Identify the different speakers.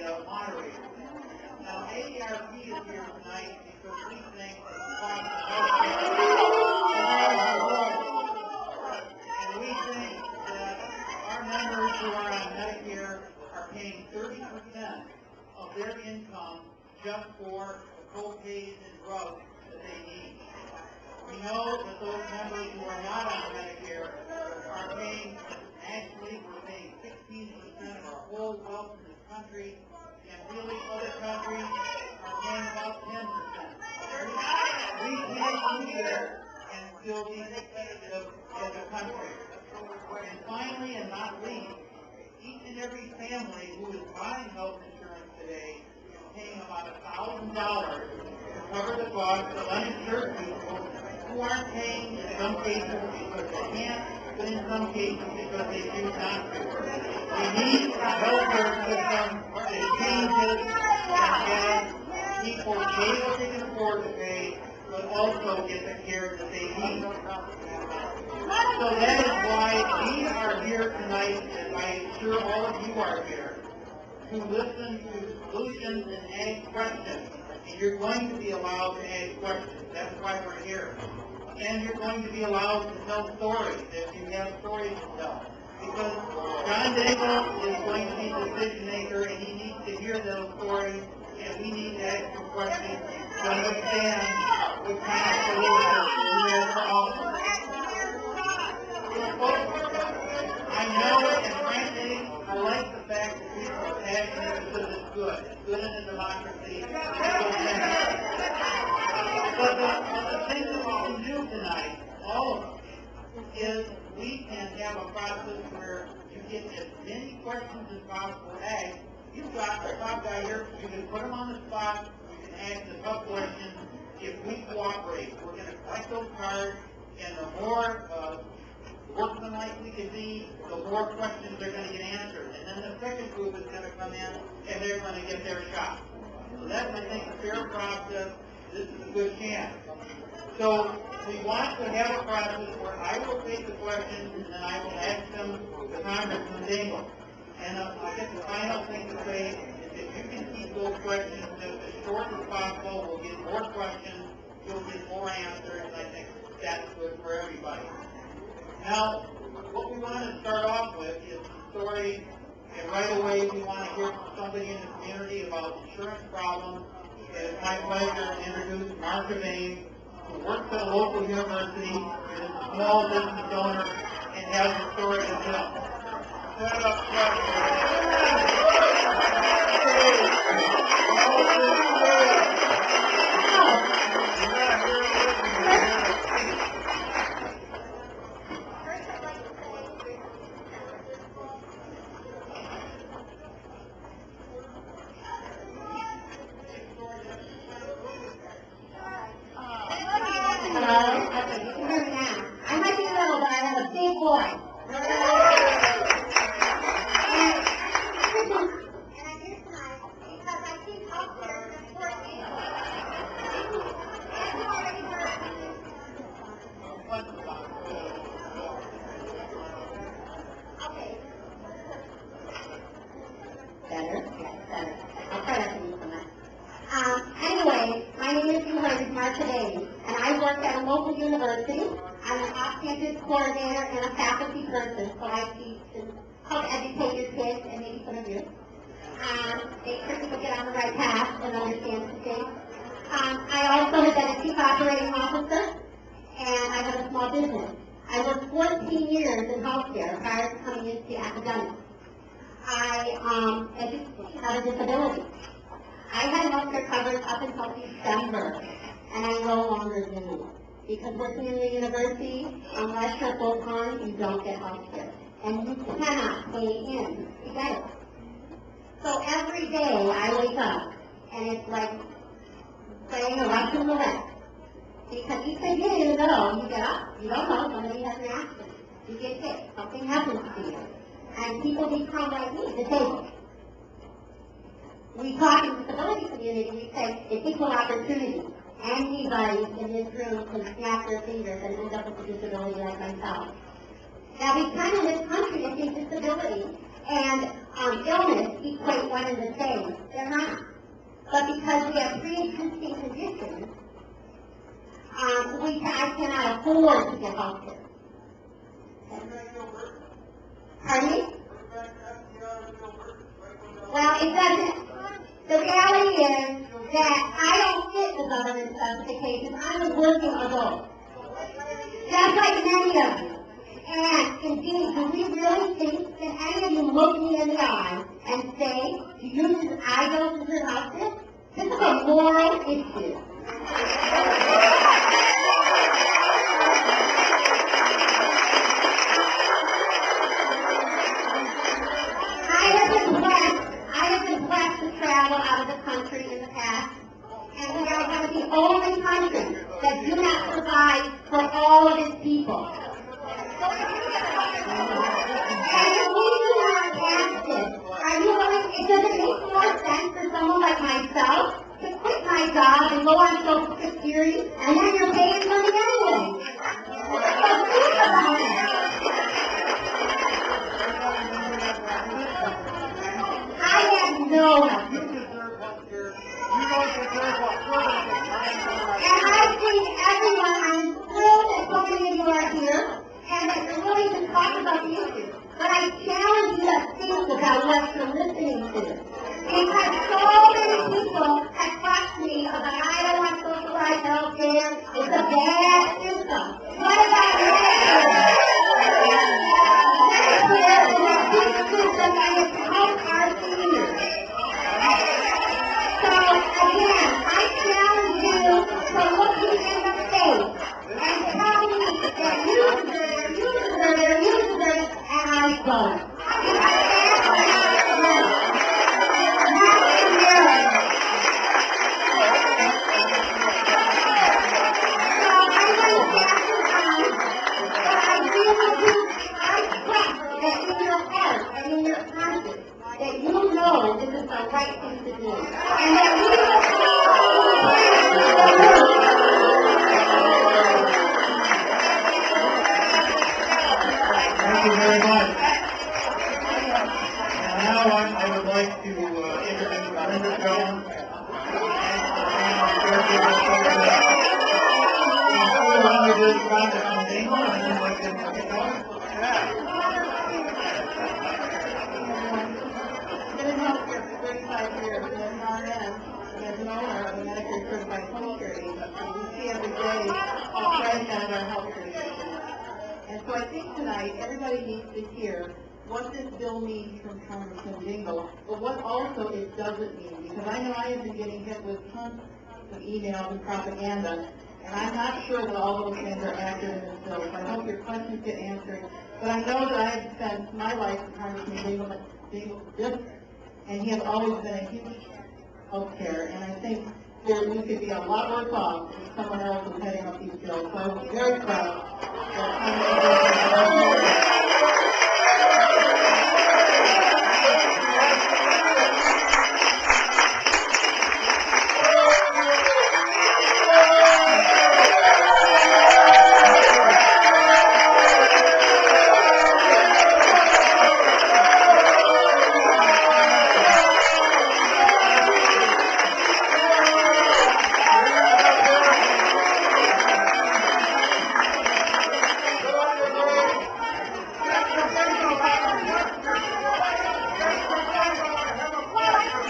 Speaker 1: moderator. Now, AARP is here tonight because we think that the cost of health care, and we think that our members who are on Medicare are paying 30% of their income just for the co-pays and drugs that they need. We know that those members who are not on Medicare are paying, actually we're paying 16% of our whole wealth in this country, and really other countries are paying about 10%. We can't do there and still be competitive as a country. And finally, and not least, each and every family who is buying health insurance today is paying about $1,000 to cover the cost of uninsured people who aren't paying in some cases because they can't, but in some cases because they choose not to. We need a health care system that changes and has people pay what they can afford to pay, but also get the care that they need. So that is why we are here tonight, and I'm sure all of you are here, to listen to solutions and ask questions. And you're going to be allowed to ask questions. That's why we're here. And you're going to be allowed to tell stories if you have stories to tell. Because John Dingell is going to be the decision maker, and he needs to hear those stories, and we need to ask him questions to understand what kind of solutions we have to offer. I know, and frankly, I like the fact that people are passionate because it's good. It's good in a democracy. But the thing that we can do tonight, all of us, is we can have a process where you get as many questions as possible asked. You've got a top guy here, you can put him on the spot, you can ask the tough questions. If we cooperate, we're going to collect those cards, and the more workmanlike we can be, the more questions are going to get answered. And then the second group is going to come in, and they're going to get their shot. So that's, I think, a fair process. This is a good chance. So we want to have a process where I will take the questions, and then I will ask them to Congressman Dingell. And I guess the final thing to say is if you can keep those questions as short as possible, we'll get more questions, you'll get more answers, and I think that's good for everybody. Now, what we want to start off with is a story, and right away we want to hear from somebody in the community about insurance problems. And it's my pleasure to introduce Marsha Boehm, who works at a local university, is a small business owner, and has a story to tell. Set up
Speaker 2: Anyway, my name is Marsha Boehm, and I work at a local university. I'm an off-campus coordinator and a faculty person, so I teach and help educate your kids and maybe some of you. Make sure people get on the right path and understand the things. I also have been a chief operating officer, and I have a small business. I worked 14 years in healthcare prior to coming into academics. I had a disability. I had healthcare coverage up until December, and I no longer do. Because working in the university, unless you're full-time, you don't get healthcare. And you cannot pay in to get it. So every day I wake up, and it's like playing a Russian roulette. Because you think, hey, you know, you get up, you don't know, somebody has an accident. You get hit, something happens to you. And people become like me, disabled. We talk in the disability community, we say it's equal opportunity. Anybody in this room can snap their fingers and end up with a disability like myself. Now we come in this country and see disability, and illness equate one and the same. They're not. But because we have pre-existing conditions, I cannot afford to get health care. Pardon me? Well, it doesn't. The reality is that I don't fit the government specifications. I'm a working adult. Just like many of you. And indeed, do we really think that any of you look me in the eye and say, I don't deserve health care? This is a moral issue. I have been blessed to travel out of the country in the past, and we are one of the only countries that do not provide for all of its people. And if we do not ask this, are you willing, does it make more sense for someone like myself to quit my job and go on Social Security, and then you're paying for me anyway? So think about it. I have no health.
Speaker 1: You deserve health care. You don't deserve what we're going to get.
Speaker 2: And I think everyone, I'm thrilled that so many of you are here, and that you're willing to talk about the issue. But I challenge you to think about what you're listening to. Because so many people have talked to me about, I don't want socialized health care, it's a bad system. What about Medicare? Medicare is a good system and it's helped our seniors. So again, I challenge you to look me in the face and tell me that you deserve it, and I don't. That you know this is the right thing to do. And that we will
Speaker 1: Thank you very much. And now I would like to introduce Marsha Boehm. Congressman Dingell, and then like this.
Speaker 3: Been in healthcare for 35 years, and as an RN, and as an owner of a Medicare certified home care agency, we see every day how fragmented our healthcare system is. And so I think tonight, everybody needs to hear what this bill means from Congressman Dingell, but what also it doesn't mean. Because I know I have been getting hit with tons of emails and propaganda, and I'm not sure that all those things are accurate in this bill. So I hope your questions get answered. But I know that I've spent my life in Congressman Dingell's district, and he has always been a huge health care, and I think that we could be a lot worse off if someone else was heading up these bills. So I'm very proud that Congressman Dingell